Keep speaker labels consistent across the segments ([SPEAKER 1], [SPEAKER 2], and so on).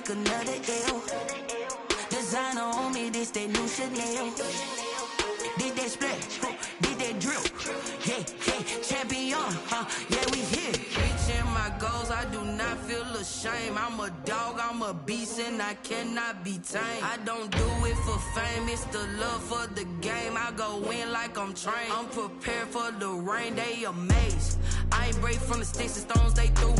[SPEAKER 1] take another L. Designer on me, this that new Chanel. Did that splash, did that drill. Yeah, champion, yeah, we here. Reaching my goals, I do not feel ashamed. I'm a dog, I'm a beast, and I cannot be tamed. I don't do it for fame, it's the love for the game. I go in like I'm trained. I'm prepared for the rain, they amazed. I ain't break from the sticks and stones they threw.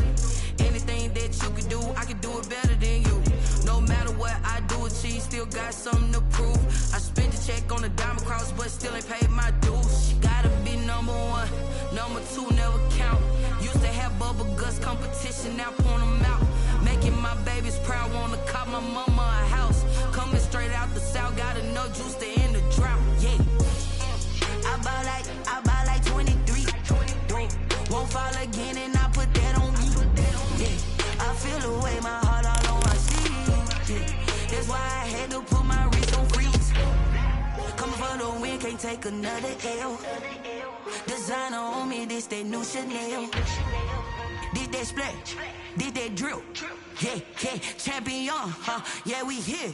[SPEAKER 1] Anything that you can do, I can do it better than you. No matter what I do, achieve, still got something to prove. I spent the check on the diamond cross, but still ain't paid my dues. Gotta be number one, number two never count. Used to have bubble guts competition, now point them out. Making my babies proud, wanna cop my mama a house. Coming straight out the south, got enough juice to end the drought. Yeah, I buy like 23. Won't fall again, and I put that on me. Yeah, I feel the way, my heart all on my sleeve. Yeah, that's why I had to put my wrist on freeze. Coming for the win, can't take another L. Designer on me, this that new Chanel. Did that splash, did that drill. Yeah, champion, yeah, we here.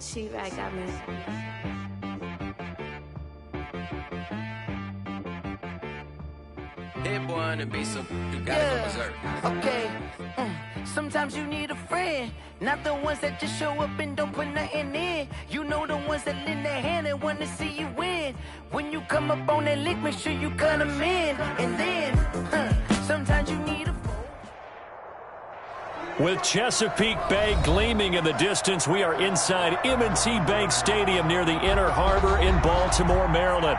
[SPEAKER 2] She-Rag got me.
[SPEAKER 3] Hit boy on the beat, so you gotta go berserk.
[SPEAKER 4] Okay. Sometimes you need a friend, not the ones that just show up and don't put nothing in. You know the ones that lend their hand and wanna see you win. When you come up on that lick, make sure you cut them in. And then, sometimes you need a
[SPEAKER 5] With Chesapeake Bay gleaming in the distance, we are inside M&T Bank Stadium near the Inner Harbor in Baltimore, Maryland.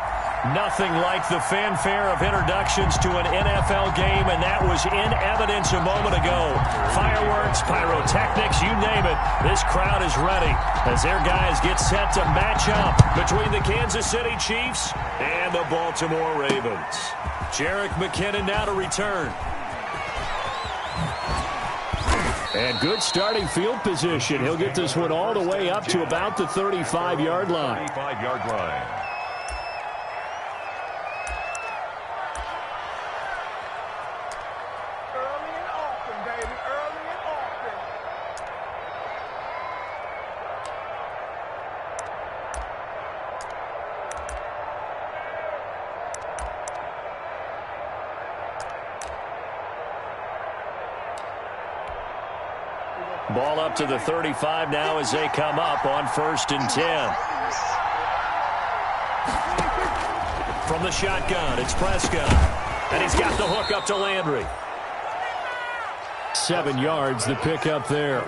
[SPEAKER 5] Nothing like the fanfare of introductions to an NFL game, and that was in evidence a moment ago. Fireworks, pyrotechnics, you name it. This crowd is ready as their guys get set to match up between the Kansas City Chiefs and the Baltimore Ravens. Jerick McKinnon now to return. And good starting field position. He'll get this one all the way up to about the 35-yard line.
[SPEAKER 6] 35-yard line.
[SPEAKER 7] Early and often, baby. Early and often.
[SPEAKER 5] Ball up to the 35 now as they come up on 1st and 10. From the shotgun, it's Prescott. And he's got the hook up to Landry. 7 yards, the pick up there.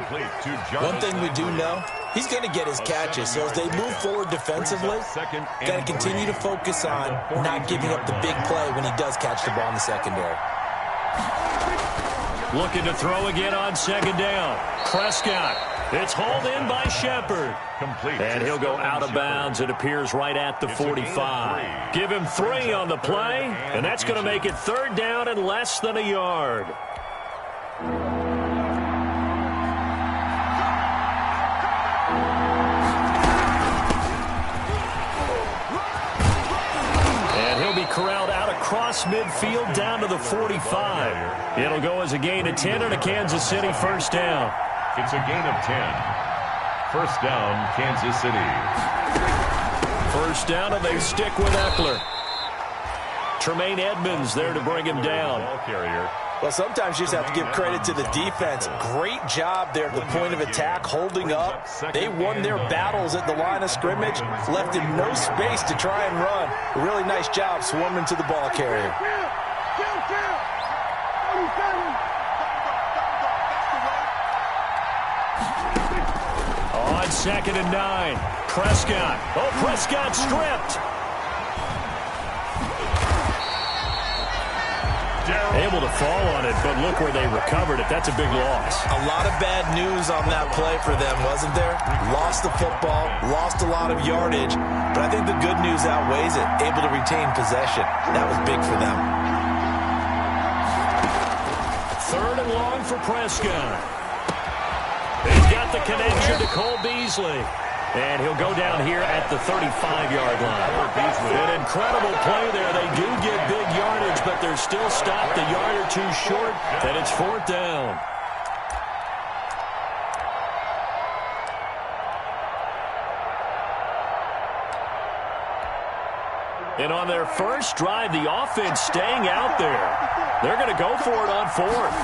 [SPEAKER 8] One thing we do know, he's going to get his catches. So as they move forward defensively, got to continue to focus on not giving up the big play when he does catch the ball in the secondary.
[SPEAKER 5] Looking to throw again on 2nd down. Prescott. It's hauled in by Shepard. And he'll go out of bounds. It appears right at the 45. Give him 3 on the play, and that's going to make it 3rd down and less than a yard. And he'll be corralled out across midfield down to the 45. It'll go as a gain of 10 and a Kansas City 1st down.
[SPEAKER 6] It's a gain of 10. 1st down, Kansas City.
[SPEAKER 5] 1st down, and they stick with Eckler. Tremaine Edmonds there to bring him down.
[SPEAKER 6] Ball carrier.
[SPEAKER 8] Well, sometimes you just have to give credit to the defense. Great job there at the point of attack, holding up. They won their battles at the line of scrimmage, left him no space to try and run. A really nice job swarming to the ball carrier.
[SPEAKER 5] On 2nd and 9, Prescott. Oh, Prescott stripped. Able to fall on it, but look where they recovered it. That's a big loss.
[SPEAKER 8] A lot of bad news on that play for them, wasn't there? Lost the football, lost a lot of yardage, but I think the good news outweighs it. Able to retain possession. That was big for them.
[SPEAKER 5] 3rd and long for Prescott. He's got the connection to Cole Beasley. And he'll go down here at the 35-yard line. An incredible play there. They do get big yardage, but they're still stopped a yard or two short, and it's 4th down. And on their first drive, the offense staying out there. They're going to go for it on 4th.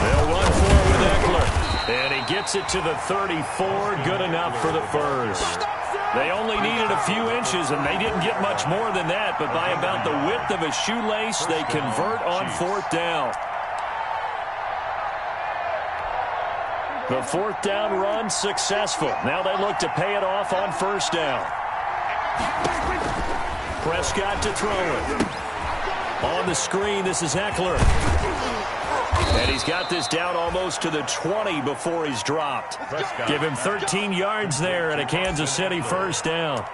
[SPEAKER 5] They'll run for it with Eckler. And he gets it to the 34. Good enough for the first. They only needed a few inches, and they didn't get much more than that. But by about the width of a shoelace, they convert on 4th down. The 4th down run successful. Now they look to pay it off on 1st down. Prescott to throw it. On the screen, this is Eckler. And he's got this down almost to the 20 before he's dropped. Give him 13 yards there and a Kansas City 1st down.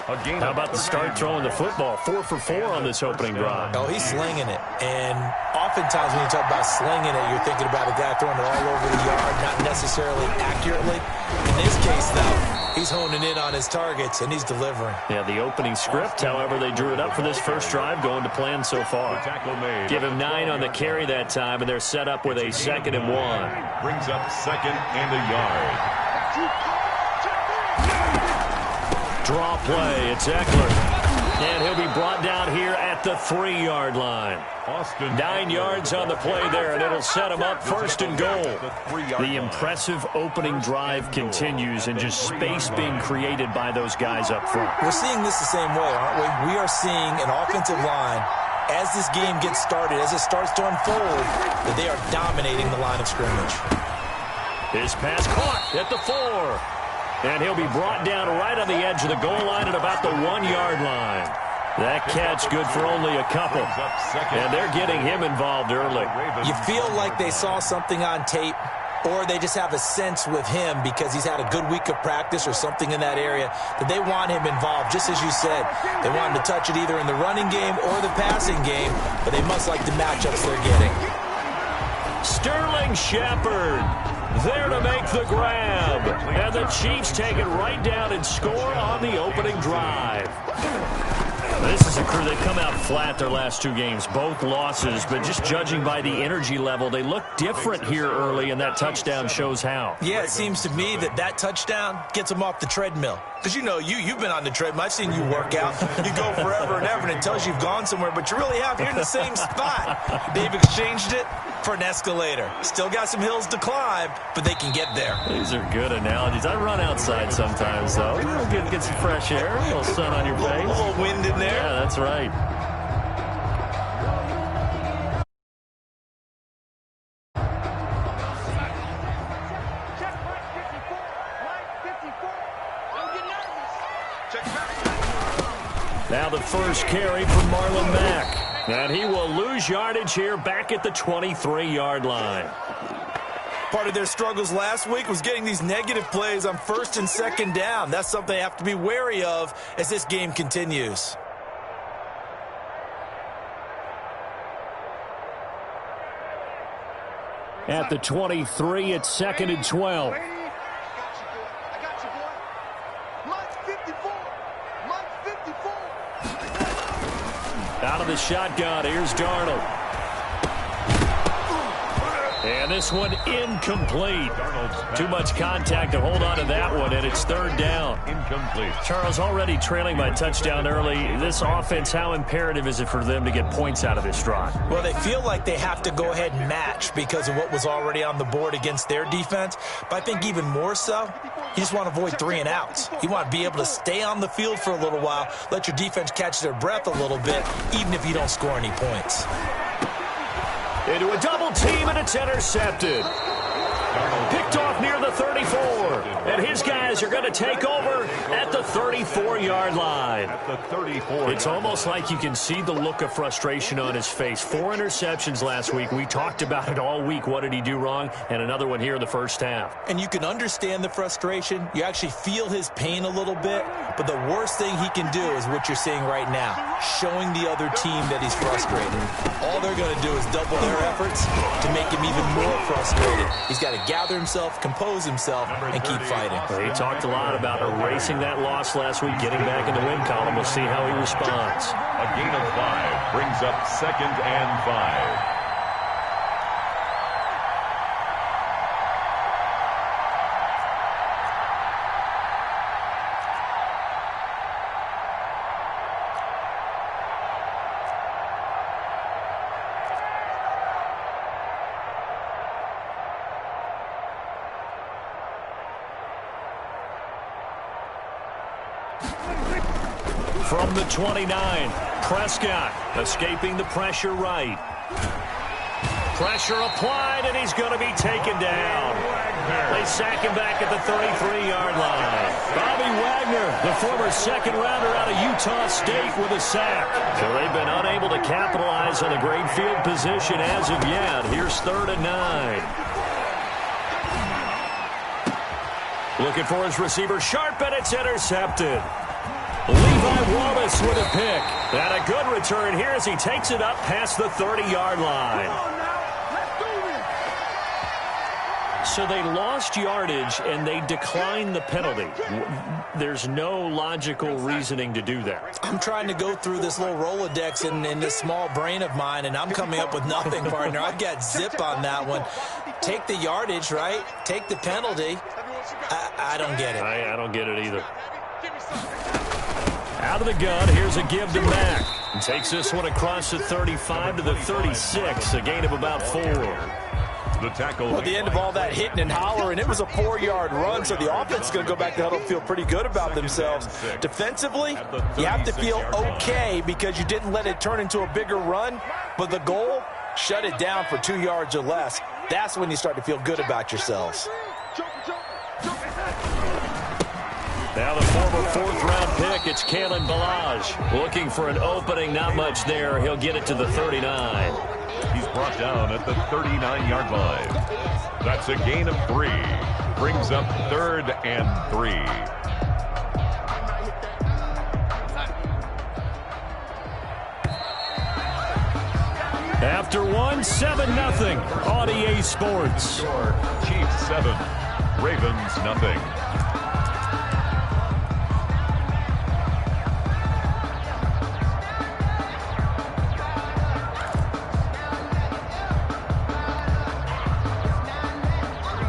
[SPEAKER 5] How about the start throwing the football? 4 for 4 on this opening drive.
[SPEAKER 8] Oh, he's slinging it. And oftentimes when you talk about slinging it, you're thinking about a guy throwing it all over the yard, not necessarily accurately. In this case, though, he's honing in on his targets, and he's delivering.
[SPEAKER 5] Yeah, the opening script, however, they drew it up for this first drive, going to plan so far. Give him 9 on the carry that time, and they're set up with a 2nd and 1.
[SPEAKER 6] Brings up 2nd and a yard.
[SPEAKER 5] Draw play, it's Eckler. And he'll be brought down here at the 3-yard line. 9 yards on the play there, and it'll set him up 1st and goal. The impressive opening drive continues, and just space being created by those guys up front.
[SPEAKER 8] We're seeing this the same way, aren't we? We are seeing an offensive line, as this game gets started, as it starts to unfold, that they are dominating the line of scrimmage.
[SPEAKER 5] His pass caught at the 4. And he'll be brought down right on the edge of the goal line at about the 1-yard line. That catch good for only a couple. And they're getting him involved early.
[SPEAKER 8] You feel like they saw something on tape, or they just have a sense with him because he's had a good week of practice or something in that area that they want him involved. Just as you said, they want him to touch it either in the running game or the passing game, but they must like the matchups they're getting.
[SPEAKER 5] Sterling Shepard there to make the grab. And the Chiefs take it right down and score on the opening drive. This is a crew that come out flat their last 2 games, both losses, but just judging by the energy level, they look different here early, and that touchdown shows how.
[SPEAKER 8] Yeah, it seems to me that touchdown gets them off the treadmill. Because, you know, you've been on the treadmill. I've seen you work out. You go forever and ever, and it tells you you've gone somewhere, but you really have. You're in the same spot. They've exchanged it for an escalator. Still got some hills to climb, but they can get there.
[SPEAKER 5] These are good analogies. I run outside sometimes, though. Get some fresh air, a little sun on your face.
[SPEAKER 8] A little wind in there.
[SPEAKER 5] Yeah, that's right. Now the first carry from Marlon Mack. And he will lose yardage here back at the 23-yard line.
[SPEAKER 8] Part of their struggles last week was getting these negative plays on 1st and 2nd down. That's something they have to be wary of as this game continues.
[SPEAKER 5] At the 23, it's 2nd and 12. Out of the shotgun, here's Darnold. And this one incomplete. Too much contact to hold on to that one, and it's 3rd down.
[SPEAKER 6] Incomplete.
[SPEAKER 5] Charles, already trailing by touchdown early. This offense, how imperative is it for them to get points out of this drive?
[SPEAKER 8] Well, they feel like they have to go ahead and match because of what was already on the board against their defense. But I think even more so, you just want to avoid 3 and outs. You want to be able to stay on the field for a little while, let your defense catch their breath a little bit, even if you don't score any points.
[SPEAKER 5] Into a double team, and it's intercepted. Picked off near the 34. And his guys are going to take over at the 34-yard line. It's almost like you can see the look of frustration on his face. 4 interceptions last week. We talked about it all week. What did he do wrong? And another one here in the first half.
[SPEAKER 8] And you can understand the frustration. You actually feel his pain a little bit. But the worst thing he can do is what you're seeing right now, showing the other team that he's frustrated. All they're going to do is double their efforts to make him even more frustrated. He's got to gather himself, compose himself, and keep fighting.
[SPEAKER 5] Well, he talked a lot about erasing that loss last week, getting back in the win column. We'll see how he responds.
[SPEAKER 6] A gain of 5 brings up 2nd and 5.
[SPEAKER 5] From the 29, Prescott escaping the pressure right. Pressure applied, and he's going to be taken down. They sack him back at the 33-yard line. Bobby Wagner, the former second-rounder out of Utah State, with a sack. So they've been unable to capitalize on the great field position as of yet. Here's 3rd and 9. Looking for his receiver, Sharp, and it's intercepted. Levi Wallace with a pick. And a good return here as he takes it up past the 30-yard line. So they lost yardage and they declined the penalty. There's no logical reasoning to do that.
[SPEAKER 8] I'm trying to go through this little Rolodex in this small brain of mine, and I'm coming up with nothing, partner. I've got zip on that one. Take the yardage, right? Take the penalty. I don't get it.
[SPEAKER 5] I don't get it either. Out of the gun, here's a give to Mack. And takes this one across the 35 to the 36, a gain of about 4.
[SPEAKER 6] The tackle.
[SPEAKER 8] Well, at the end of all that hitting and hollering, it was a 4-yard run, so the offense is going to go back to huddle and feel pretty good about themselves. Defensively, you have to feel okay because you didn't let it turn into a bigger run, but the goal, shut it down for 2 yards or less. That's when you start to feel good about yourselves.
[SPEAKER 5] Now the former 4th-round pick, it's Kalen Ballage. Looking for an opening, not much there. He'll get it to the 39.
[SPEAKER 6] He's brought down at the 39-yard line. That's a gain of 3. Brings up 3rd and 3.
[SPEAKER 5] After 1, 7-0 on EA Sports.
[SPEAKER 6] Chiefs 7, Ravens nothing.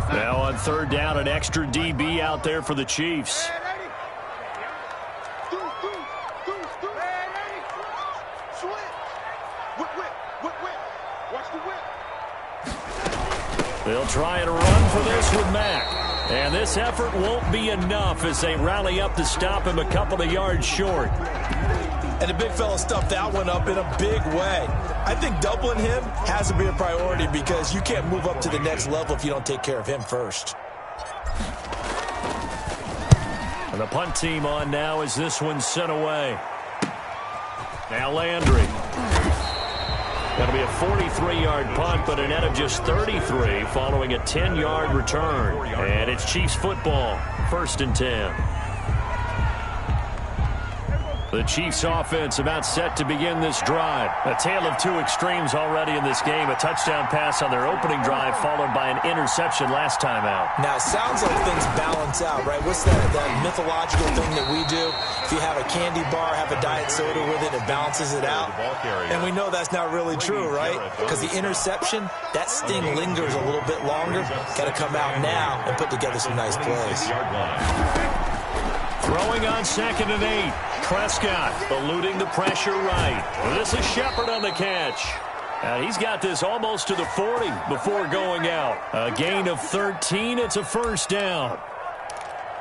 [SPEAKER 5] Now on 3rd down, an extra DB out there for the Chiefs. They'll try and run for this with Mack. And this effort won't be enough as they rally up to stop him a couple of yards short.
[SPEAKER 8] And the big fella stuffed that one up in a big way. I think doubling him has to be a priority because you can't move up to the next level if you don't take care of him first.
[SPEAKER 5] And the punt team on now as this one's sent away. Now Landry. That'll be a 43-yard punt, but a net of just 33 following a 10-yard return. And it's Chiefs football, 1st and 10. The Chiefs offense about set to begin this drive. A tale of 2 extremes already in this game. A touchdown pass on their opening drive followed by an interception last time out.
[SPEAKER 8] Now, it sounds like things balance out, right? What's that mythological thing that we do? If you have a candy bar, have a diet soda with it, it balances it out. And we know that's not really true, right? Because the interception, that sting lingers a little bit longer. Got to come out now and put together some nice plays.
[SPEAKER 5] Throwing on 2nd and 8. Prescott eluding the pressure right. This is Shepard on the catch. He's got this almost to the 40 before going out. A gain of 13. It's a 1st down.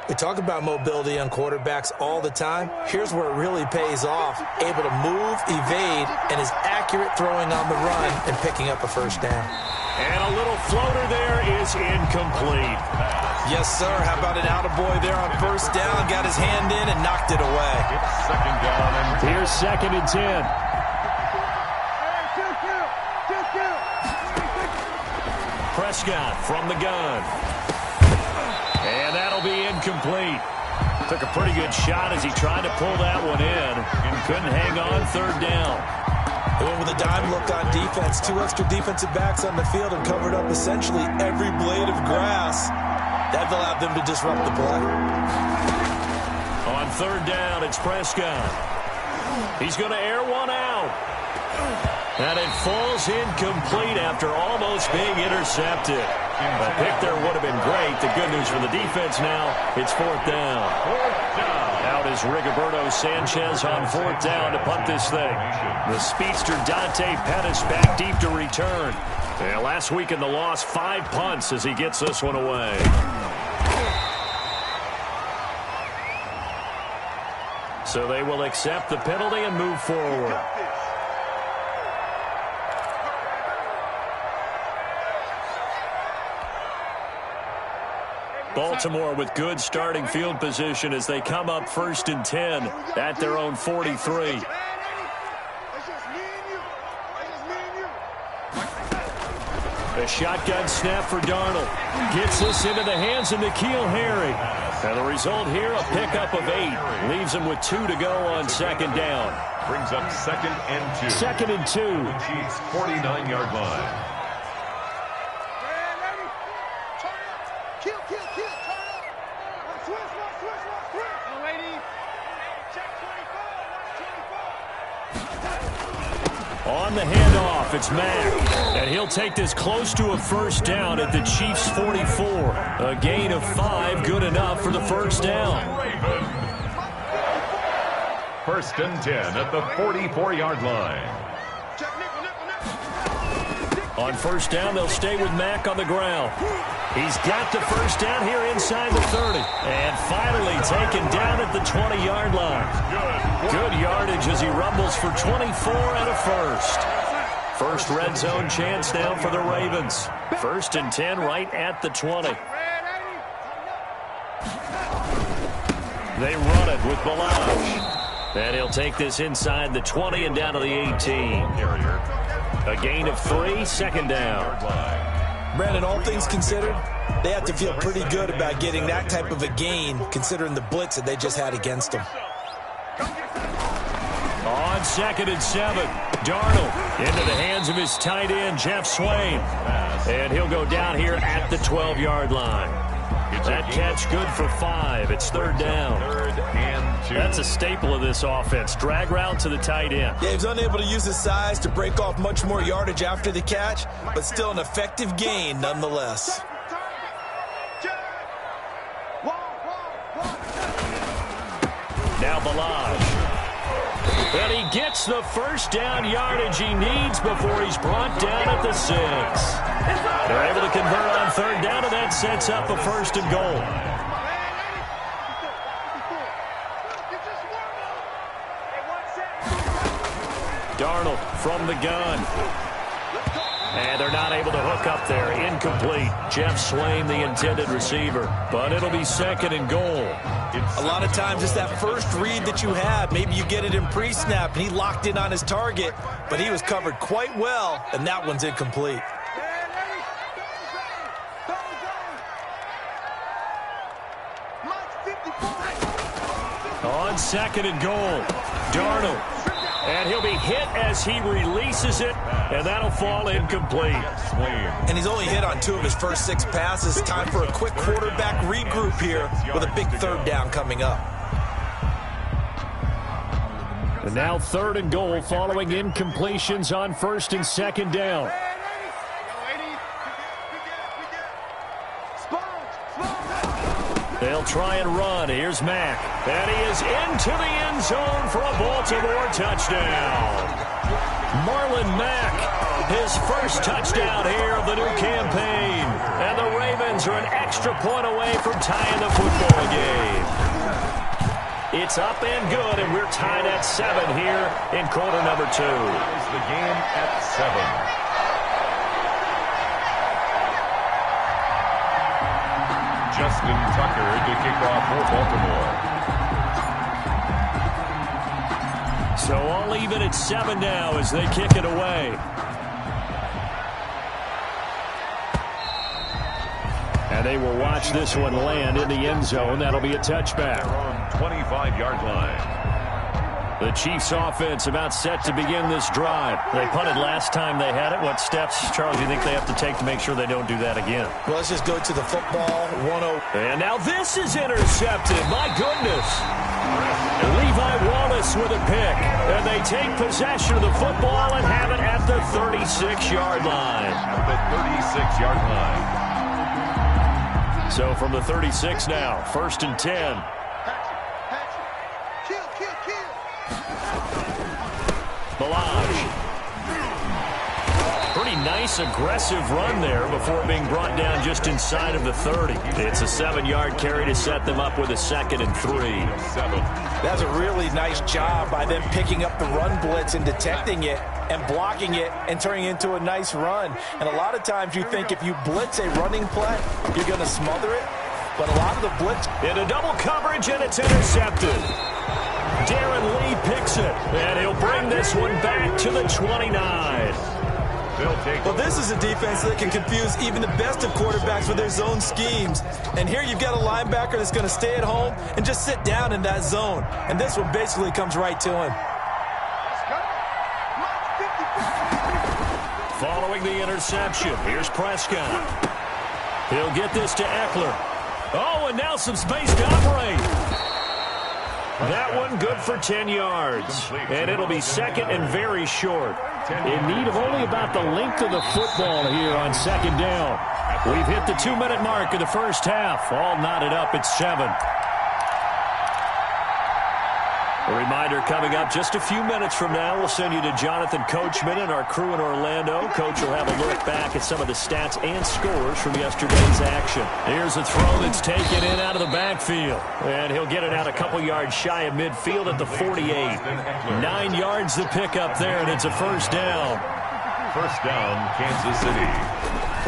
[SPEAKER 8] We talk about mobility on quarterbacks all the time. Here's where it really pays off. Able to move, evade, and is accurate throwing on the run and picking up a 1st down.
[SPEAKER 5] And a little floater there is incomplete.
[SPEAKER 8] Yes, sir. How about an attaboy there on first down? Got his hand in and knocked it away.
[SPEAKER 6] It's second down and 10.
[SPEAKER 5] Here's 2nd and 10. Prescott from the gun. And that'll be incomplete. Took a pretty good shot as he tried to pull that one in and couldn't hang on 3rd down.
[SPEAKER 8] They went with a dime look on defense. 2 extra defensive backs on the field and covered up essentially every blade of grass. That allowed them to disrupt the play.
[SPEAKER 5] On 3rd down, it's Prescott. He's going to air one out. And it falls incomplete after almost being intercepted. A pick there would have been great. The good news for the defense now, it's 4th down. Out is Rigoberto Sanchez on 4th down to punt this thing. The speedster Dante Pettis back deep to return. Yeah, last week in the loss, 5 punts as he gets this one away. So they will accept the penalty and move forward. Baltimore with good starting field position as they come up 1st and 10 at their own 43. A shotgun snap for Darnold. Gets this into the hands of N'Keal Harry. And the result here, a pickup of 8. Leaves him with 2 to go on 2nd down.
[SPEAKER 6] Brings up 2nd and 2.
[SPEAKER 5] 2nd and 2.
[SPEAKER 6] The Chiefs' 49-yard line.
[SPEAKER 5] On the handoff, it's Mack. And he'll take this close to a 1st down at the Chiefs' 44. A gain of 5, good enough for the 1st down.
[SPEAKER 6] 1st and 10 at the 44-yard line.
[SPEAKER 5] On 1st down, they'll stay with Mack on the ground. He's got the 1st down here inside the 30. And finally taken down at the 20-yard line. Good yardage as he rumbles for 24 and a 1st. First red zone chance now for the Ravens. 1st and 10 right at the 20. They run it with Balaj. And he'll take this inside the 20 and down to the 18. A gain of 3, 2nd down.
[SPEAKER 8] Brandon, all things considered, they have to feel pretty good about getting that type of a gain considering the blitz that they just had against them.
[SPEAKER 5] On 2nd and 7, Darnold into the hands of his tight end, Jeff Swain. And he'll go down here at the 12-yard line. That catch good for 5. It's 3rd down.
[SPEAKER 6] 3rd and 2.
[SPEAKER 5] That's a staple of this offense. Drag route to the tight end.
[SPEAKER 8] Yeah, he was unable to use his size to break off much more yardage after the catch, but still an effective gain nonetheless.
[SPEAKER 5] Now Balaj. And he gets the 1st down yardage he needs before he's brought down at the 6. They're able to convert on 3rd down, and that sets up a 1st and goal. Darnold from the gun. And they're not able to hook up there. Incomplete. Jeff Swain, the intended receiver. But it'll be 2nd and goal.
[SPEAKER 8] A lot of times it's that first read that you have. Maybe you get it in pre-snap, and he locked in on his target, but he was covered quite well, and that one's incomplete.
[SPEAKER 5] On 2nd and goal, Darnold. And he'll be hit as he releases it, and that'll fall incomplete.
[SPEAKER 8] And he's only hit on 2 of his first 6 passes. Time for a quick quarterback regroup here with a big 3rd down coming up.
[SPEAKER 5] And now 3rd and goal following incompletions on 1st and 2nd down. They'll try and run. Here's Mack. And he is into the end zone for a Baltimore touchdown. Marlon Mack, his first touchdown here of the new campaign. And the Ravens are an extra point away from tying the football game. It's up and good, and we're tied at 7 here in quarter number 2.
[SPEAKER 6] The game at 7. Justin Tucker to kick off for Baltimore.
[SPEAKER 5] So all even at 7 now as they kick it away. And they will watch this one land in the end zone. That'll be a touchback.
[SPEAKER 6] They're on 25-yard line.
[SPEAKER 5] The Chiefs offense about set to begin this drive. They punted last time they had it. What steps, Charles, do you think they have to take to make sure they don't do that again?
[SPEAKER 8] Well, let's just go to the football. 1-0.
[SPEAKER 5] And now this is intercepted. My goodness. Levi Wallace with a pick. And they take possession of the football and have it at the 36-yard line.
[SPEAKER 6] At the 36-yard line.
[SPEAKER 5] So from the 36 now, 1st and 10. Balaj. Pretty nice, aggressive run there before being brought down just inside of the 30. It's a 7-yard carry to set them up with a 2nd and 3.
[SPEAKER 8] That's a really nice job by them picking up the run blitz and detecting it and blocking it and turning it into a nice run. And a lot of times you think if you blitz a running play, you're going to smother it. But a lot of the blitz...
[SPEAKER 5] Into double coverage, and it's intercepted. Darren Lee picks it, and he'll bring this one back to the 29.
[SPEAKER 8] Well, this is a defense that can confuse even the best of quarterbacks with their zone schemes. And here you've got a linebacker that's going to stay at home and just sit down in that zone. And this one basically comes right to him.
[SPEAKER 5] Following the interception, here's Prescott. He'll get this to Eckler. Oh, and now some space to operate. That one good for 10 yards. And it'll be 2nd and very short. In need of only about the length of the football here on 2nd down. We've hit the 2-minute mark of the first half. All knotted up at 7. A reminder coming up just a few minutes from now. We'll send you to Jonathan Coachman and our crew in Orlando. Coach will have a look back at some of the stats and scores from yesterday's action. Here's a throw that's taken in out of the backfield. And he'll get it out a couple yards shy of midfield at the 48. 9 yards to pick up there, and it's a 1st down.
[SPEAKER 6] 1st down, Kansas City.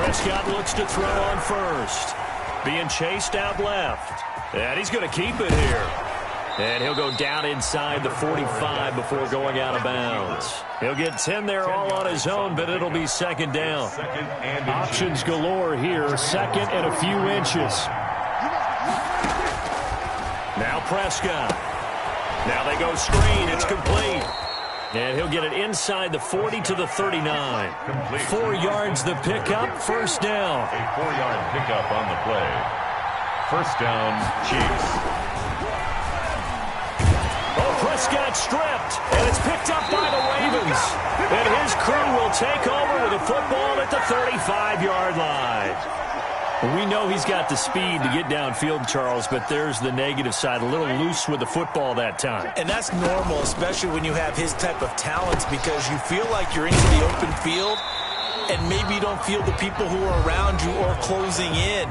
[SPEAKER 5] Prescott looks to throw on 1st. Being chased out left. And he's going to keep it here. And he'll go down inside the 45 before going out of bounds. He'll get 10 there all on his own, but it'll be 2nd down. Options galore here, 2nd and a few inches. Now Prescott. Now they go screen. It's complete. And he'll get it inside the 40 to the 39. 4 yards the pickup, 1st down.
[SPEAKER 6] A 4-yard pickup on the play. 1st down, Chiefs.
[SPEAKER 5] Prescott stripped, and it's picked up by the Ravens. And his crew will take over with a football at the 35-yard line. We know he's got the speed to get downfield, Charles, but there's the negative side. A little loose with the football that time.
[SPEAKER 8] And that's normal, especially when you have his type of talents, because you feel like you're into the open field, and maybe you don't feel the people who are around you or closing in.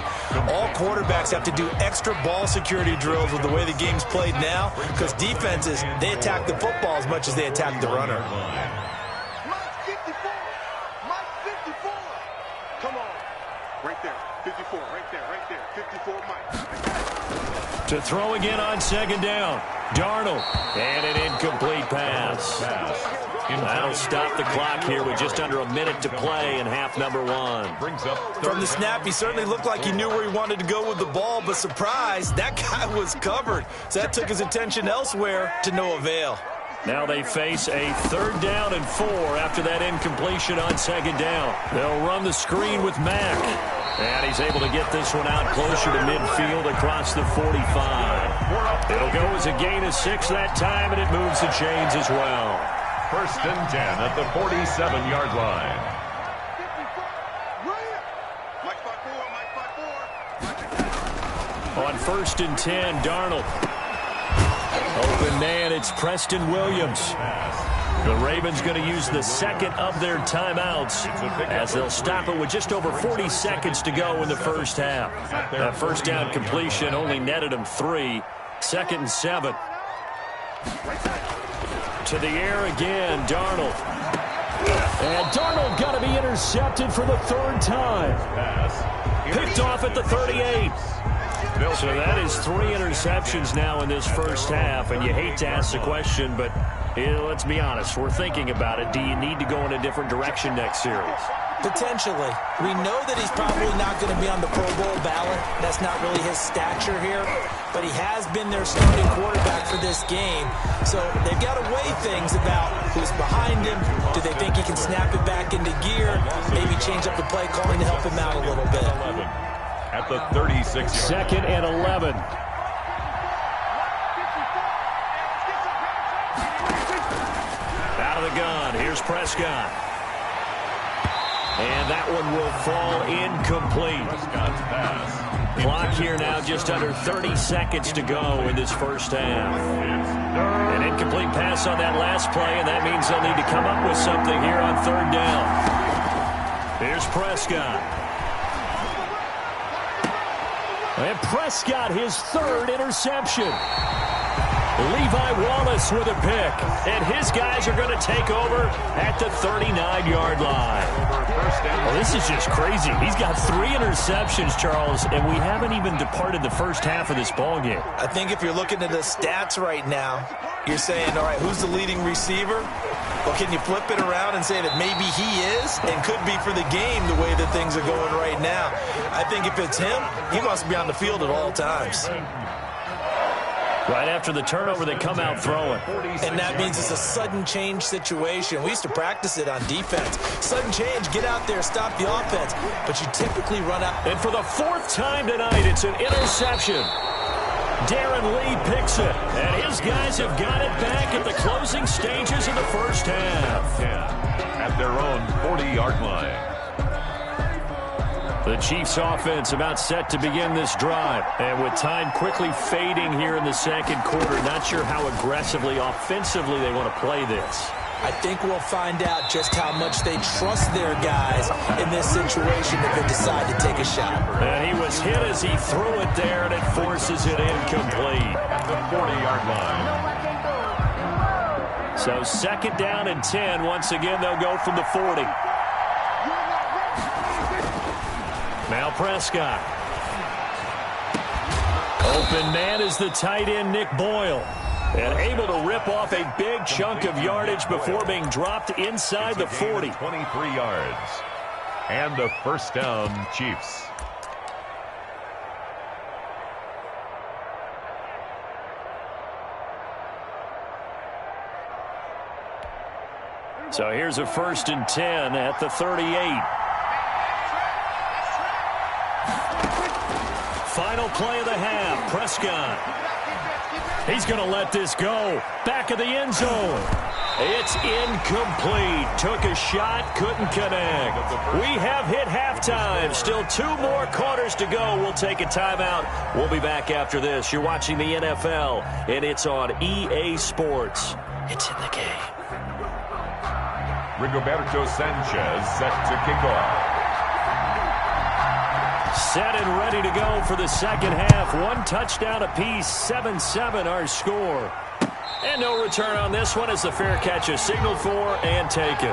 [SPEAKER 8] All quarterbacks have to do extra ball security drills with the way the game's played now, because defenses, they attack the football as much as they attack the runner.
[SPEAKER 7] Mike 54. Mike 54. Come on. Right there. 54. Right there. 54 Mike.
[SPEAKER 5] To throw again on 2nd down. Darnold. And an incomplete pass. That'll stop the clock here with just under a minute to play in half number 1.
[SPEAKER 8] From the snap, he certainly looked like he knew where he wanted to go with the ball, but surprise, that guy was covered. So that took his attention elsewhere to no avail.
[SPEAKER 5] Now they face a 3rd down and 4 after that incompletion on 2nd down. They'll run the screen with Mack. And he's able to get this one out closer to midfield across the 45. It'll go as a gain of 6 that time, and it moves the chains as well.
[SPEAKER 6] 1st and 10 at the 47-yard line.
[SPEAKER 5] On 1st and 10, Darnold. Open man, it's Preston Williams. The Ravens going to use the 2nd of their timeouts as they'll stop it with just over 40 seconds to go in the first half. That 1st down completion only netted them 3. 2nd and 7. To the air again, Darnold. And Darnold got to be intercepted for the 3rd time. Picked off at the 38. So that is 3 interceptions now in this first half, and you hate to ask the question, but let's be honest, we're thinking about it. Do you need to go in a different direction next series?
[SPEAKER 8] Potentially. We know that he's probably not going to be on the Pro Bowl ballot. That's not really his stature here, but he has been their starting quarterback for this game. So they've got to weigh things about who's behind him. Do they think he can snap it back into gear? Maybe change up the play calling to help him out a little bit.
[SPEAKER 6] At the 36.
[SPEAKER 5] Second and 11. Out of the gun. Here's Prescott. And that one will fall incomplete.
[SPEAKER 6] Prescott's pass.
[SPEAKER 5] Clock here now just under 30 seconds to go in this first half. An incomplete pass on that last play, and that means they'll need to come up with something here on third down. Here's Prescott. And Prescott, his third interception. Levi Wallace with a pick. And his guys are going to take over at the 39-yard line. Well, this is just crazy. He's got 3 interceptions, Charles, and we haven't even departed the first half of this ballgame.
[SPEAKER 8] I think if you're looking at the stats right now, you're saying, all right, who's the leading receiver? Well, can you flip it around and say that maybe he is and could be for the game the way that things are going right now? I think if it's him, he must be on the field at all times.
[SPEAKER 5] Right after the turnover, they come out throwing.
[SPEAKER 8] And that means it's a sudden change situation. We used to practice it on defense. Sudden change, get out there, stop the offense. But you typically run out.
[SPEAKER 5] And for the 4th time tonight, it's an interception. Darren Lee picks it. And his guys have got it back at the closing stages of the first half.
[SPEAKER 6] At their own 40-yard line.
[SPEAKER 5] The Chiefs offense about set to begin this drive. And with time quickly fading here in the second quarter, not sure how aggressively, offensively they want to play this.
[SPEAKER 8] I think we'll find out just how much they trust their guys in this situation if they decide to take a shot.
[SPEAKER 5] And he was hit as he threw it there, and it forces it incomplete.
[SPEAKER 6] At the 40-yard line.
[SPEAKER 5] So second down and 10. Once again, they'll go from the 40. Now Prescott. Open man is the tight end, Nick Boyle. And able to rip off a big chunk of yardage before being dropped inside the 40.
[SPEAKER 6] 23 yards. And the first down, Chiefs.
[SPEAKER 5] So here's a 1st and 10 at the 38. Final play of the half, Prescott. He's going to let this go. Back of the end zone. It's incomplete. Took a shot, couldn't connect. We have hit halftime. Still 2 more quarters to go. We'll take a timeout. We'll be back after this. You're watching the NFL, and it's on EA Sports. It's in the game.
[SPEAKER 6] Rigoberto Sanchez set to kick off.
[SPEAKER 5] Set and ready to go for the second half. 1 touchdown apiece, 7-7 our score. And no return on this one as the fair catch is signaled for and taken.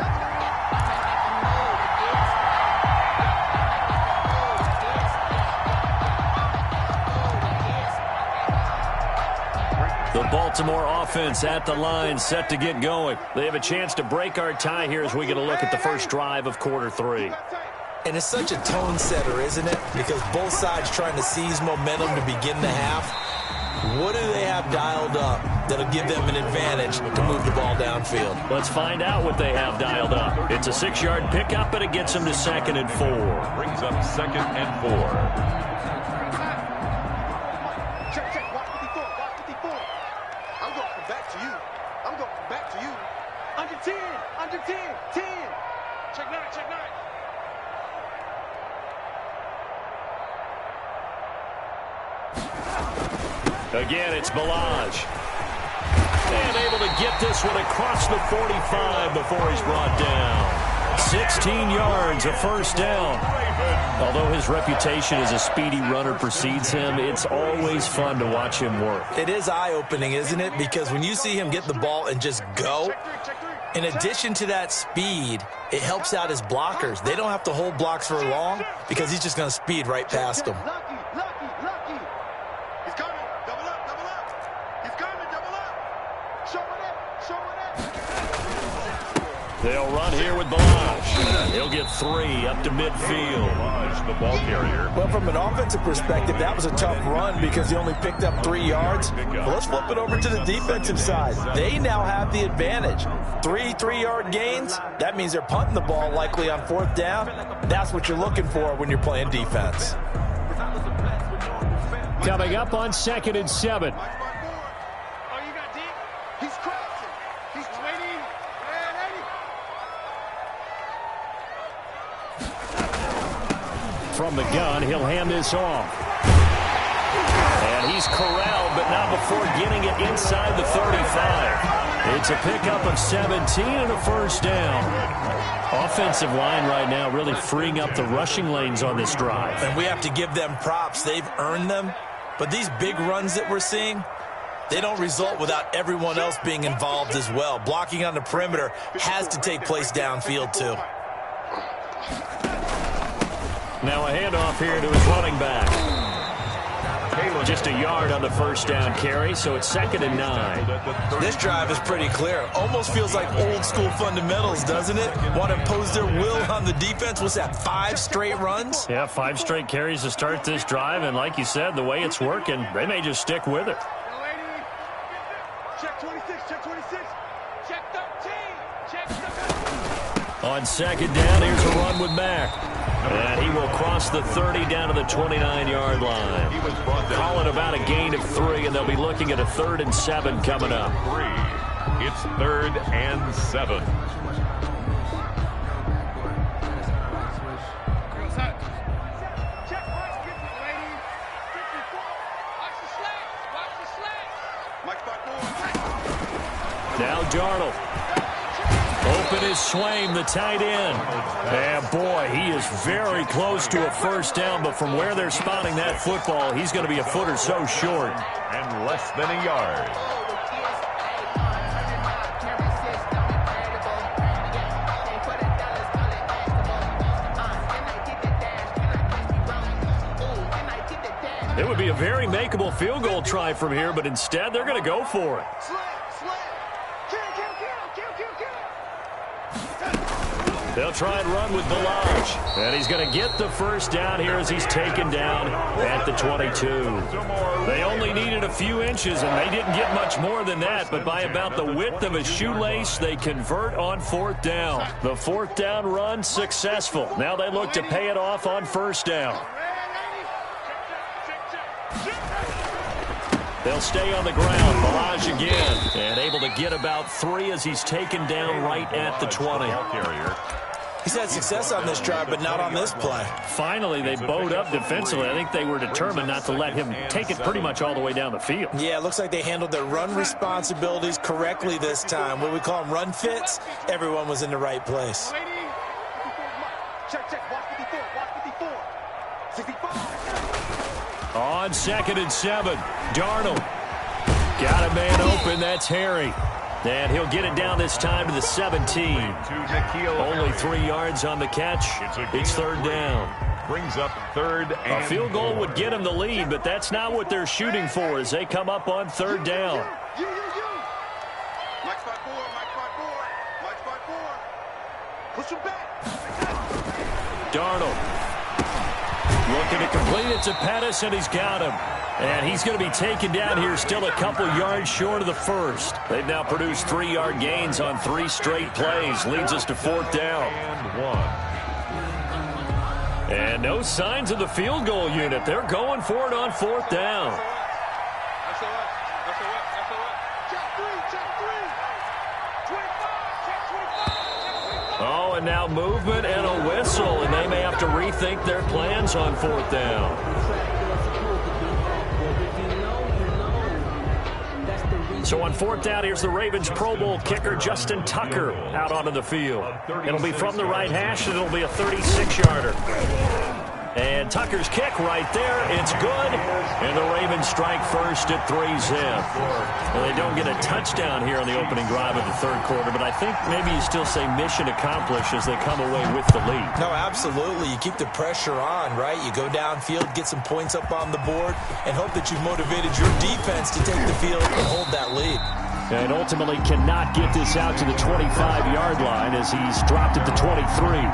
[SPEAKER 5] The Baltimore offense at the line, set to get going. They have a chance to break our tie here as we get a look at the first drive of quarter 3.
[SPEAKER 8] And it's such a tone setter, isn't it? Because both sides trying to seize momentum to begin the half. What do they have dialed up that'll give them an advantage to move the ball downfield?
[SPEAKER 5] Let's find out what they have dialed up. It's a 6-yard pickup, but it gets them to 2nd and 4.
[SPEAKER 6] Brings up 2nd and 4.
[SPEAKER 7] Check, watch 54, watch 54. I'm going to come back to you. I'm going to come back to you. Under 10, 10. Check 9.
[SPEAKER 5] Again, it's Ballage. And able to get this one across the 45 before he's brought down. 16 yards, a first down. Although his reputation as a speedy runner precedes him, it's always fun to watch him work.
[SPEAKER 8] It is eye-opening, isn't it? Because when you see him get the ball and just go, in addition to that speed, it helps out his blockers. They don't have to hold blocks for long because he's just going to speed right past them.
[SPEAKER 5] They'll run here with Balazs. He'll get 3 up to midfield.
[SPEAKER 6] Balazs, the ball carrier.
[SPEAKER 8] Well, from an offensive perspective, that was a tough run because he only picked up 3 yards. But let's flip it over to the defensive side. They now have the advantage. 3 3-yard gains. That means they're punting the ball likely on 4th down. That's what you're looking for when you're playing defense.
[SPEAKER 5] Coming up on 2nd and 7. From the gun, he'll hand this off. And he's corralled, but not before getting it inside the 35. It's a pickup of 17 and a first down. Offensive line right now really freeing up the rushing lanes on this drive.
[SPEAKER 8] And we have to give them props. They've earned them. But these big runs that we're seeing, they don't result without everyone else being involved as well. Blocking on the perimeter has to take place downfield too.
[SPEAKER 5] Now a handoff here to his running back. Just a yard on the first down carry, so it's 2nd and 9.
[SPEAKER 8] This drive is pretty clear. Almost feels like old school fundamentals, doesn't it? Want to impose their will on the defense. What's that, 5 straight runs?
[SPEAKER 5] Yeah, 5 straight carries to start this drive, and like you said, the way it's working, they may just stick with it.
[SPEAKER 7] Check 26, check 26, check 13, check 13.
[SPEAKER 5] On 2nd down, here's a run with Mack. And he will cross the 30 down to the 29-yard line. Call it about a gain of 3, and they'll be looking at a 3rd and 7 coming up.
[SPEAKER 6] It's 3rd and 7.
[SPEAKER 5] Now Darnold. Open is Swaim, the tight end. And boy, he is very close to a first down, but from where they're spotting that football, he's going to be a foot or so short.
[SPEAKER 6] And less than a yard.
[SPEAKER 5] It would be a very makeable field goal try from here, but instead they're going to go for it. They'll try and run with Balazs. And he's going to get the first down here as he's taken down at the 22. They only needed a few inches, and they didn't get much more than that. But by about the width of a shoelace, they convert on 4th down. The 4th down run successful. Now they look to pay it off on 1st down. They'll stay on the ground. Balazs again. And able to get about 3 as he's taken down right at the 20.
[SPEAKER 8] He's had success on this drive, but not on this play.
[SPEAKER 5] Finally, they bowed up defensively. I think they were determined not to let him take it pretty much all the way down the field.
[SPEAKER 8] Yeah, it looks like they handled their run responsibilities correctly this time. What we call them run fits, everyone was in the right place.
[SPEAKER 7] Check, check, watch 54, watch 54. 65.
[SPEAKER 5] On 2nd and 7, Darnold. Got a man open, that's Harry. And he'll get it down this time to the 17. Only 3 yards on the catch. It's 3rd down.
[SPEAKER 6] Brings up 3rd and
[SPEAKER 5] a field goal would get him the lead, but that's not what they're shooting for as they come up on 3rd down.
[SPEAKER 7] Mike spot 4, Mike spot 4, Mike spot 4. Push him back.
[SPEAKER 5] Darnold. Looking to complete it to Pettis, and he's got him. And he's going to be taken down here still a couple yards short of the first. They've now produced 3-yard gains on 3 straight plays. Leads us to 4th down. And no signs of the field goal unit. They're going for it on 4th down. Oh, and now movement and a whistle, and they may have to rethink their plans on 4th down. So on 4th down, here's the Ravens Pro Bowl kicker Justin Tucker out onto the field. It'll be from the right hash, and it'll be a 36-yarder. And Tucker's kick right there. It's good. And the Ravens strike first at 3-zip. Well, they don't get a touchdown here on the opening drive of the 3rd quarter, but I think maybe you still say mission accomplished as they come away with the lead.
[SPEAKER 8] No, absolutely. You keep the pressure on, right? You go downfield, get some points up on the board, and hope that you've motivated your defense to take the field and hold that lead.
[SPEAKER 5] And ultimately cannot get this out to the 25-yard line as he's dropped at the 23-yard line.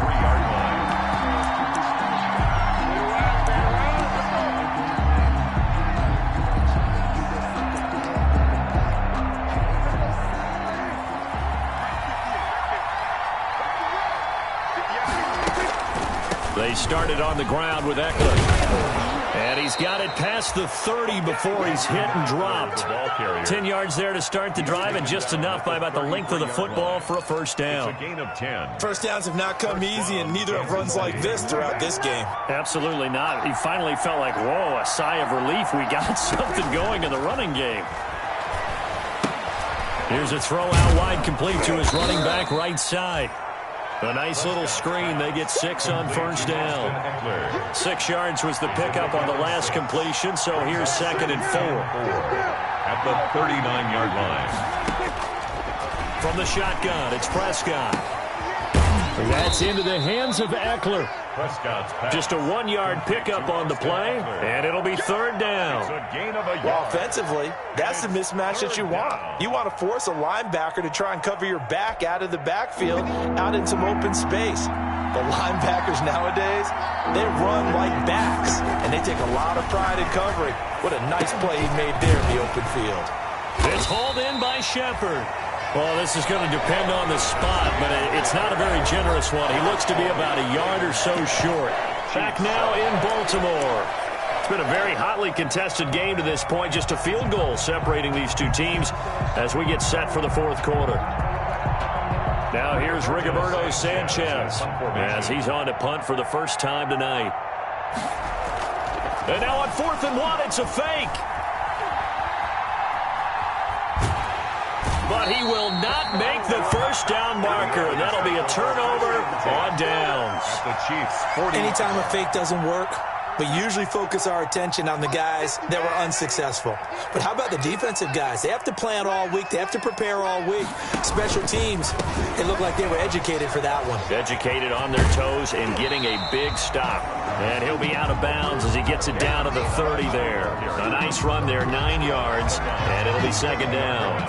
[SPEAKER 5] They started on the ground with Eckler. And he's got it past the 30 before he's hit and dropped. 10 yards there to start the drive, and just enough by about the length of the football for a first down.
[SPEAKER 6] It's a gain of 10.
[SPEAKER 8] First downs have not come easy, and neither have runs like this throughout this game.
[SPEAKER 5] Absolutely not. He finally felt like, whoa, a sigh of relief. We got something going in the running game. Here's a throw out wide, complete to his running back right side. A nice little screen. They get 6 on first down. 6 yards was the pickup on the last completion, so here's 2nd and 4.
[SPEAKER 6] At the 39-yard line.
[SPEAKER 5] From the shotgun, it's Prescott. That's into the hands of Eckler. Just a 1-yard pickup on the play, and it'll be 3rd down.
[SPEAKER 8] Well, offensively, that's the mismatch that you want. You want to force a linebacker to try and cover your back out of the backfield, out in some open space. The linebackers nowadays, they run like backs, and they take a lot of pride in covering. What a nice play he made there in the open field.
[SPEAKER 5] It's hauled in by Shepard. Well, this is going to depend on the spot, but it's not a very generous one. He looks to be about a yard or so short. Back now in Baltimore. It's been a very hotly contested game to this point. Just a field goal separating these two teams as we get set for the 4th quarter. Now here's Rigoberto Sanchez as he's on to punt for the first time tonight. And now on 4th and 1, it's a fake. But he will not make the first down marker. That'll be a turnover on downs.
[SPEAKER 8] Anytime a fake doesn't work, we usually focus our attention on the guys that were unsuccessful. But how about the defensive guys? They have to plan all week. They have to prepare all week. Special teams, it looked like they were educated for that one.
[SPEAKER 5] Educated on their toes and getting a big stop. And he'll be out of bounds as he gets it down to the 30 there. A nice run there, 9 yards, and it'll be 2nd down.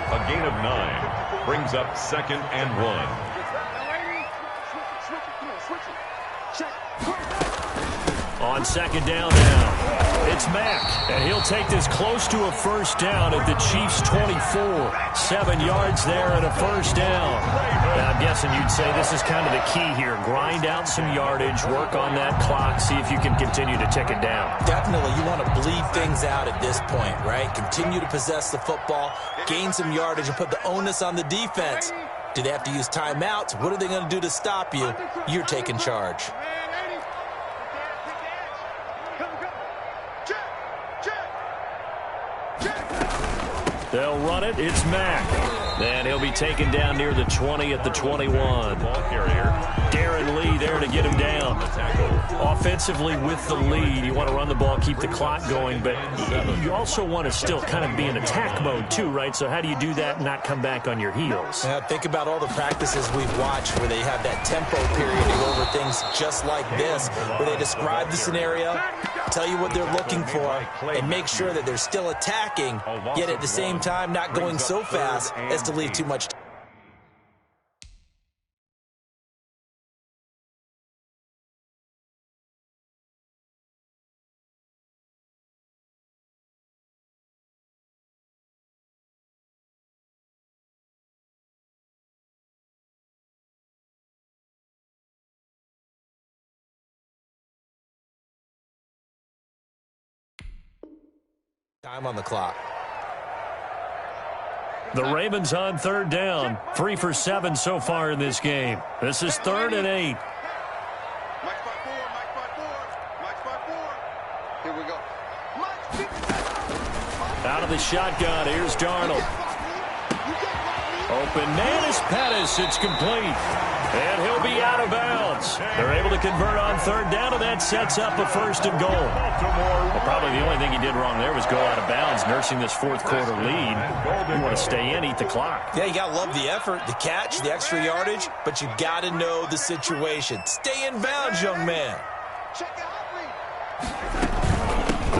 [SPEAKER 6] A gain of 9 brings up 2nd and 1.
[SPEAKER 5] On 2nd down now, it's Mack, and he'll take this close to a first down at the Chiefs' 24. 7 yards there and a first down. Now, I'm guessing you'd say this is kind of the key here. Grind out some yardage, work on that clock, see if you can continue to tick it down.
[SPEAKER 8] Definitely, you want to bleed things out at this point, right? Continue to possess the football, gain some yardage, and put the onus on the defense. Do they have to use timeouts? What are they going to do to stop you? You're taking charge.
[SPEAKER 5] They'll run it. It's Mack. And he'll be taken down near the 20 at the 21.
[SPEAKER 6] Ball carrier.
[SPEAKER 5] Darren Lee there to get him down. Offensively with the lead, you want to run the ball, keep the clock going, but you also want to still kind of be in attack mode too, right? So how do you do that and not come back on your heels?
[SPEAKER 8] Think about all the practices we've watched where they have that tempo period to go over things just like this, where they describe the scenario, tell you what they're looking for, and make sure that they're still attacking, yet at the same time not going so fast as to leave too much time. Time on the clock.
[SPEAKER 5] The Ravens on 3rd down. 3 for 7 so far in this game. This is 3rd and 8.
[SPEAKER 7] Mike 5-4, Mike 5-4. Here we go.
[SPEAKER 5] Out of the shotgun, here's Darnold. Open man is Pettis. It's complete. And he'll be out of bounds. They're able to convert on 3rd down, and that sets up a 1st and goal. Well, probably the only thing he did wrong there was go out of bounds, nursing this 4th quarter lead. You want to stay in, eat the clock.
[SPEAKER 8] Yeah, you got to love the effort, the catch, the extra yardage, but you got to know the situation. Stay in bounds, young man.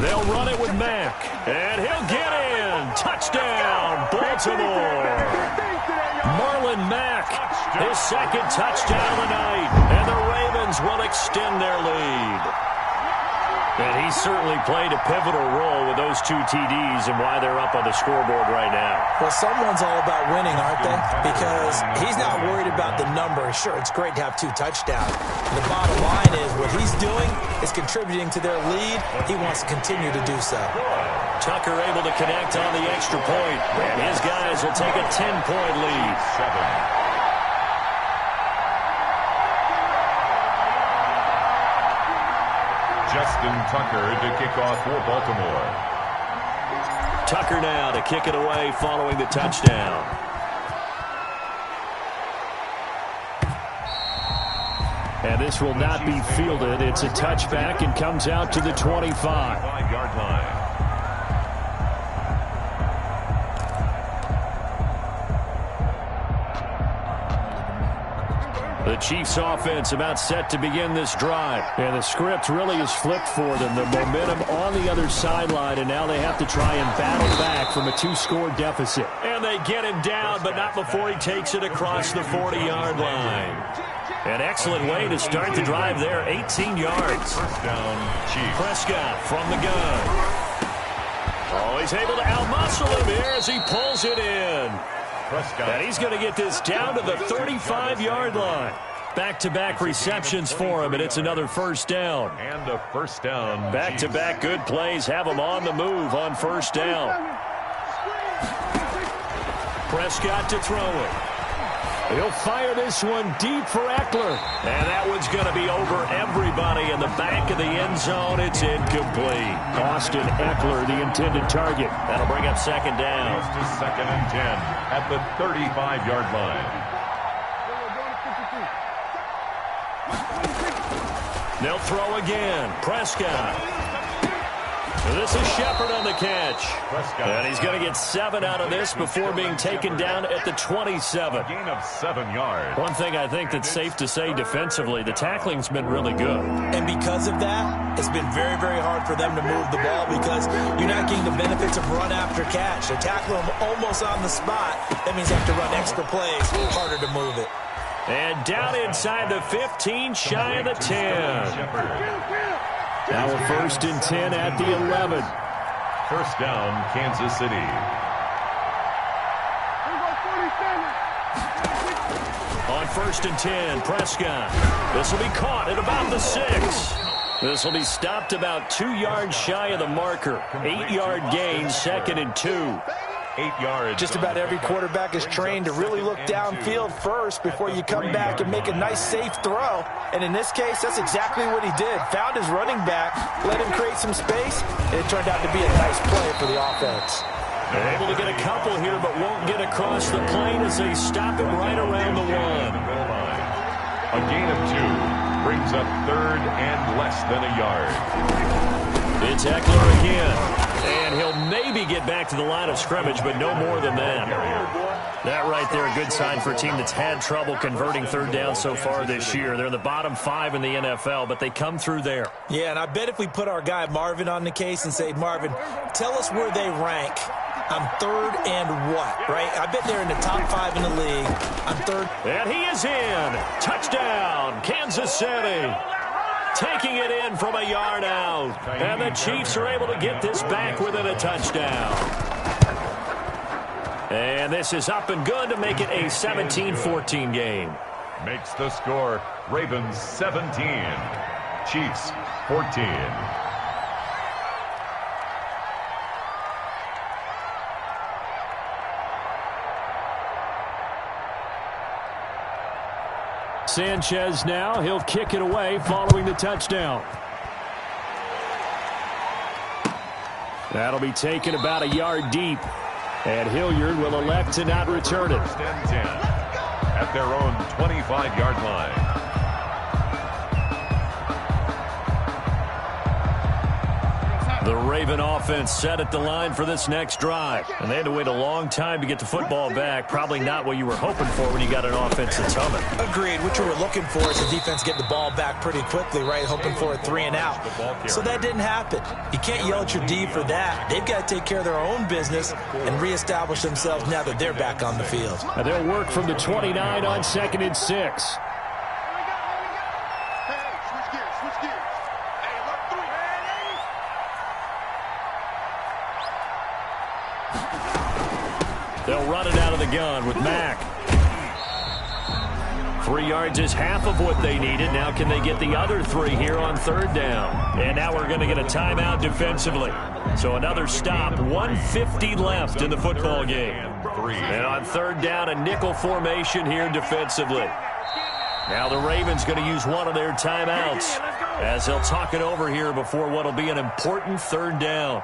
[SPEAKER 5] They'll run it with Mack, and he'll get in. Touchdown, Baltimore. Baltimore. Marlon Mack, his second touchdown of the night, and the Ravens will extend their lead. And he certainly played a pivotal role with those 2 TDs and why they're up on the scoreboard right now.
[SPEAKER 8] Well, someone's all about winning, aren't they? Because he's not worried about the number. Sure, it's great to have 2 touchdowns. The bottom line is what he's doing is contributing to their lead. He wants to continue to do so.
[SPEAKER 5] Tucker able to connect on the extra point, and his guys will take a 10-point lead.
[SPEAKER 6] Justin Tucker to kick off for Baltimore.
[SPEAKER 5] Tucker now to kick it away following the touchdown. And this will not be fielded. It's a touchback and comes out to the 25.
[SPEAKER 6] 5-yard line.
[SPEAKER 5] The Chiefs offense about set to begin this drive. And the script really is flipped for them. The momentum on the other sideline, and now they have to try and battle back from a 2-score deficit. And they get him down, but not before he takes it across the 40-yard line. An excellent way to start the drive there, 18 yards.
[SPEAKER 6] First down, Chiefs.
[SPEAKER 5] Prescott from the gun. Oh, he's able to outmuscle him here as he pulls it in.
[SPEAKER 6] Prescott.
[SPEAKER 5] And he's going to get this down to the 35-yard line. Back-to-back receptions for him, and it's another first down.
[SPEAKER 6] And a first down.
[SPEAKER 5] Back-to-back good plays have him on the move on first down. Prescott to throw it. He'll fire this one deep for Eckler. And that one's going to be over everybody in the back of the end zone. It's incomplete. Austin Eckler, the intended target. That'll bring up second down.
[SPEAKER 6] To second and 10 at the 35-yard line.
[SPEAKER 5] They'll throw again. Prescott. This is Shepard on the catch.
[SPEAKER 6] Prescott.
[SPEAKER 5] And he's going to get 7 out of this before being taken down at the 27.
[SPEAKER 6] Gain of 7 yards.
[SPEAKER 5] One thing I think that's safe to say defensively, the tackling's been really good.
[SPEAKER 8] And because of that, it's been very, very hard for them to move the ball because you're not getting the benefits of run after catch. They tackle them almost on the spot. That means they have to run extra plays, harder to move it.
[SPEAKER 5] And down inside the 15, shy of the 10. Now a first and 10 at the 11.
[SPEAKER 6] First down, Kansas City.
[SPEAKER 5] On first and 10, Prescott. This will be caught at about the 6. This will be stopped about 2 yards shy of the marker. 8-yard gain, second and 2.
[SPEAKER 6] 8 yards.
[SPEAKER 8] Just about every quarterback is trained to really look downfield first before you come back and make a nice, safe throw. And in this case, that's exactly what he did. Found his running back, let him create some space, and it turned out to be a nice play for the offense.
[SPEAKER 5] They're able to get a couple here, but won't get across the plane as they stop him right around the 1.
[SPEAKER 6] A gain of 2 brings up third and less than a yard.
[SPEAKER 5] It's Eckler again. And he'll maybe get back to the line of scrimmage, but no more than that. That right there, a good sign for a team that's had trouble converting third down so far this year. They're in the bottom 5 in the NFL, but they come through there.
[SPEAKER 8] Yeah, and I bet if we put our guy Marvin on the case and say, Marvin, tell us where they rank on third and what, right? I bet they're in the top 5 in the league on third.
[SPEAKER 5] And he is in. Touchdown, Kansas City. Taking it in from a yard out. And the Chiefs are able to get this back within a touchdown. And this is up and good to make it a 17-14 game.
[SPEAKER 6] Makes the score Ravens 17, Chiefs 14.
[SPEAKER 5] Sanchez now, he'll kick it away following the touchdown. That'll be taken about a yard deep. And Hilliard will elect to not return it.
[SPEAKER 6] First and 10 at their own 25-yard line.
[SPEAKER 5] The Raven offense set at the line for this next drive. And they had to wait a long time to get the football back. Probably not what you were hoping for when you got an offense that's humming.
[SPEAKER 8] Agreed. What you were looking for is the defense get the ball back pretty quickly, right? Hoping for a 3 and out. So that didn't happen. You can't yell at your D for that. They've got to take care of their own business and reestablish themselves now that they're back on the field.
[SPEAKER 5] And they'll work from the 29 on 2nd and 6. They'll run it out of the gun with Mack. 3 yards is half of what they needed. Now can they get the other 3 here on 3rd down? And now we're going to get a timeout defensively. So another stop, 1:50 left in the football game. And on 3rd down, a nickel formation here defensively. Now the Ravens going to use one of their timeouts as they'll talk it over here before what will be an important 3rd down.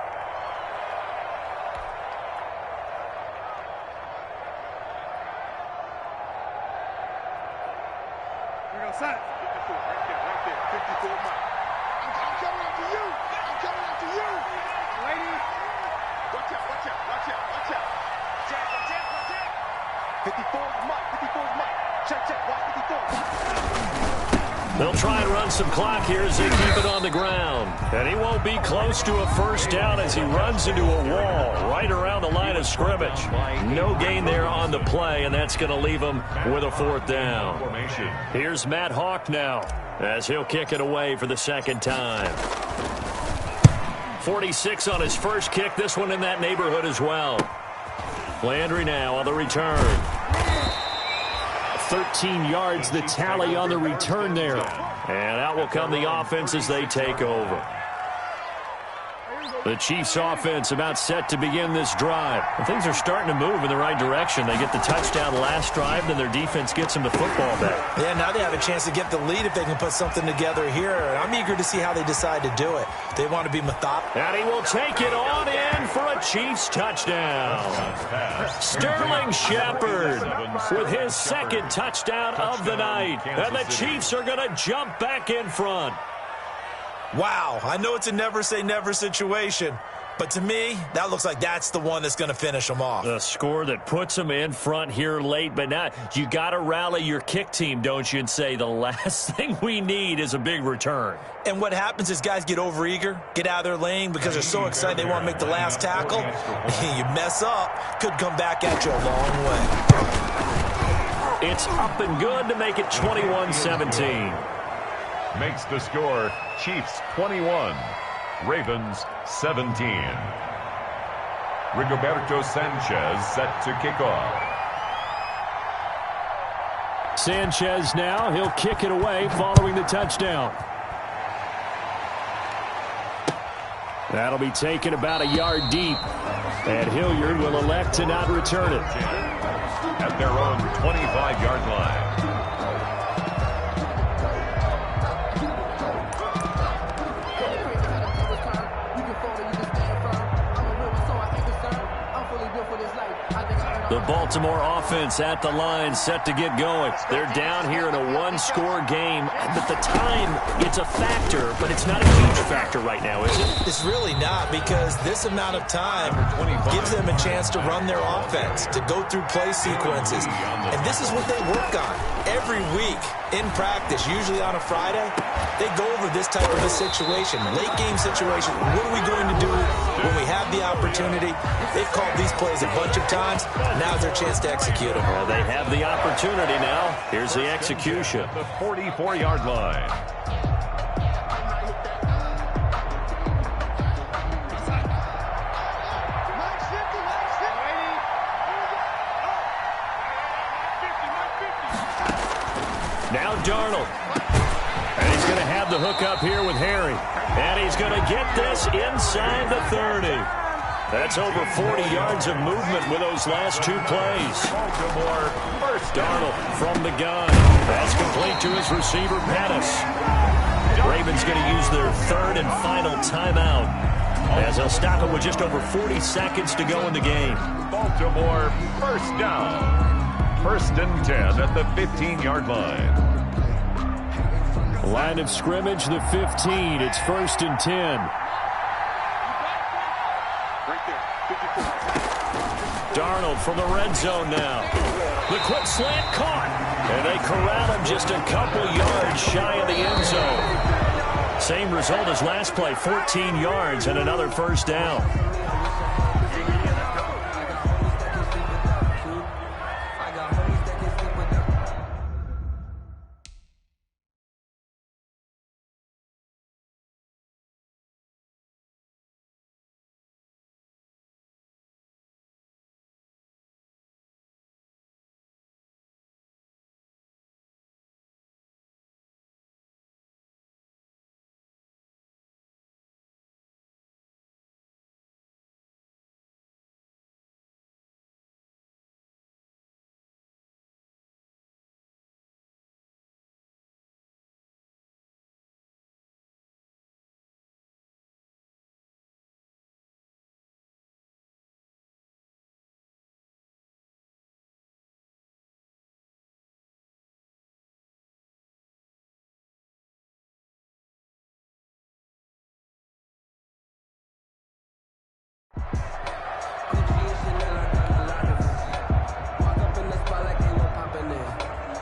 [SPEAKER 5] They'll try and run some clock here as they keep it on the ground. And he won't be close to a 1st down as he runs into a wall right around the line of scrimmage. No gain there on the play, and that's going to leave him with a 4th down. Here's Matt Hawk now as he'll kick it away for the 2nd time. 46 on his first kick. This one in that neighborhood as well. Landry now on the return. 13 yards the tally on the return there. And out will come the offense as they take over. The Chiefs offense about set to begin this drive. Well, things are starting to move in the right direction. They get the touchdown last drive, then their defense gets them the football back.
[SPEAKER 8] Yeah, now they have a chance to get the lead if they can put something together here. I'm eager to see how they decide to do it. They want to be methodical.
[SPEAKER 5] And he will take it on in for a Chiefs touchdown. Sterling Shepard with his 2nd touchdown of the night. And the Chiefs are going to jump back in front.
[SPEAKER 8] Wow, I know it's a never-say-never situation, but to me, that looks like that's the one that's going to finish them off.
[SPEAKER 5] The score that puts them in front here late, but now you got to rally your kick team, don't you, and say the last thing we need is a big return.
[SPEAKER 8] And what happens is guys get overeager, get out of their lane because they're so excited they want to make the last tackle. You mess up, could come back at you a long way.
[SPEAKER 5] It's up and good to make it 21-17.
[SPEAKER 6] Makes the score Chiefs 21, Ravens 17. Rigoberto Sanchez set to kick off.
[SPEAKER 5] Sanchez now, he'll kick it away following the touchdown. That'll be taken about a yard deep, and Hilliard will elect to not return it.
[SPEAKER 6] At their own 25-yard line.
[SPEAKER 5] The Baltimore offense at the line set to get going. They're down here in a 1-score game, but the time, it's a factor, but it's not a huge factor right now, is it?
[SPEAKER 8] It's really not, because this amount of time gives them a chance to run their offense, to go through play sequences. And this is what they work on every week in practice, usually on a Friday. They go over this type of a situation, late game situation. What are we going to do when we have the opportunity? They've called these plays a bunch of times. Now's their chance to execute them.
[SPEAKER 5] Well, they have the opportunity now. Here's the execution.
[SPEAKER 6] The 44-yard line.
[SPEAKER 5] Now Darnold. And he's going to have the hook up here with Harry. And he's going to get this inside the 30. That's over 40 yards of movement with those last 2 plays.
[SPEAKER 6] Baltimore first.
[SPEAKER 5] Darnold from the gun. That's complete to his receiver, Pettis. Ravens going to use their 3rd and final timeout as they'll stop it with just over 40 seconds to go in the game.
[SPEAKER 6] Baltimore first down. 1st and 10 at the 15-yard line.
[SPEAKER 5] Line of scrimmage, the 15. It's 1st and 10. Darnold from the red zone now. The quick slant caught. And they corral him just a couple yards shy of the end zone. Same result as last play, 14 yards and another first down.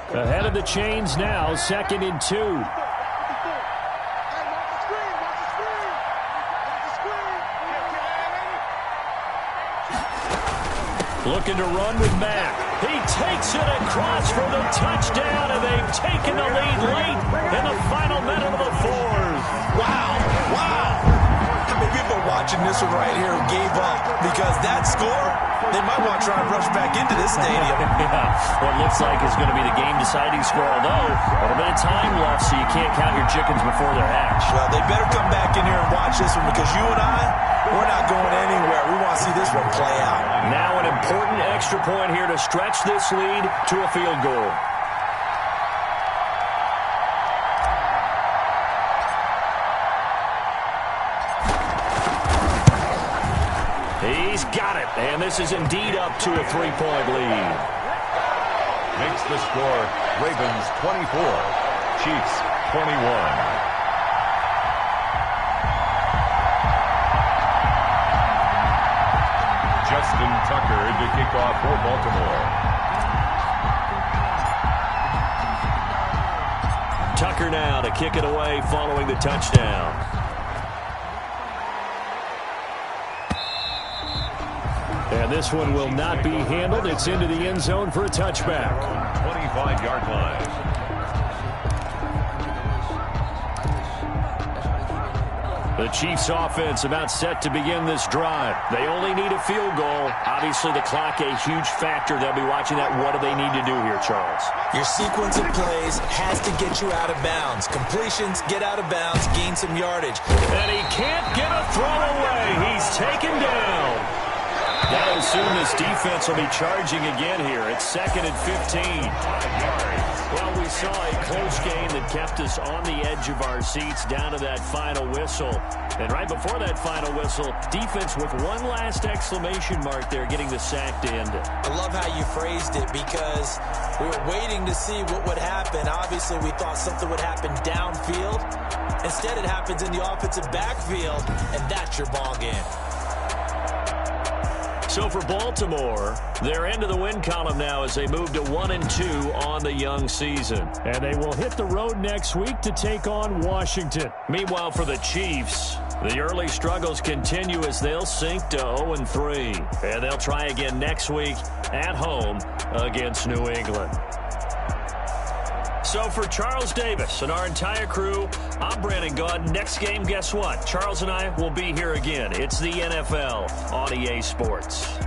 [SPEAKER 5] Ahead of the chains now, 2nd and 2. Looking to run with Mack. He takes it across for the touchdown, and they've taken the lead late in the final minute of the fourth.
[SPEAKER 8] Wow, wow. How many people watching this one right here who gave up? Because that score, they might want to try and rush back into this stadium.
[SPEAKER 5] Yeah, what looks like is going to be the game-deciding score, although a little bit of time left, so you can't count your chickens before they're hatched.
[SPEAKER 8] Well, they better come back in here and watch this one, because you and I, we're not going anywhere. We want to see this one play out.
[SPEAKER 5] Now an important extra point here to stretch this lead to a field goal. He's got it, and this is indeed up to a 3-point lead.
[SPEAKER 6] Makes the score Ravens 24, Chiefs 21. Justin Tucker to kick off for Baltimore.
[SPEAKER 5] Tucker now to kick it away following the touchdown. And this one will not be handled. It's into the end zone for a touchback.
[SPEAKER 6] 25-yard line.
[SPEAKER 5] The Chiefs offense about set to begin this drive. They only need a field goal. Obviously, the clock a huge factor. They'll be watching that. What do they need to do here, Charles?
[SPEAKER 8] Your sequence of plays has to get you out of bounds. Completions, get out of bounds, gain some yardage.
[SPEAKER 5] And he can't get a throw away. He's taken down. Now assume this defense will be charging again here. It's 2nd and 15. Well, we saw a close game that kept us on the edge of our seats down to that final whistle. And right before that final whistle, defense with one last exclamation mark there, getting the sack to end it.
[SPEAKER 8] I love how you phrased it, because we were waiting to see what would happen. Obviously, we thought something would happen downfield. Instead, it happens in the offensive backfield, and that's your ball game.
[SPEAKER 5] So for Baltimore, they're into the win column now as they move to 1-2 on the young season. And they will hit the road next week to take on Washington. Meanwhile, for the Chiefs, the early struggles continue as they'll sink to 0-3. And they'll try again next week at home against New England. So for Charles Davis and our entire crew, I'm Brandon Gaudin. Next game, guess what? Charles and I will be here again. It's the NFL on EA Sports.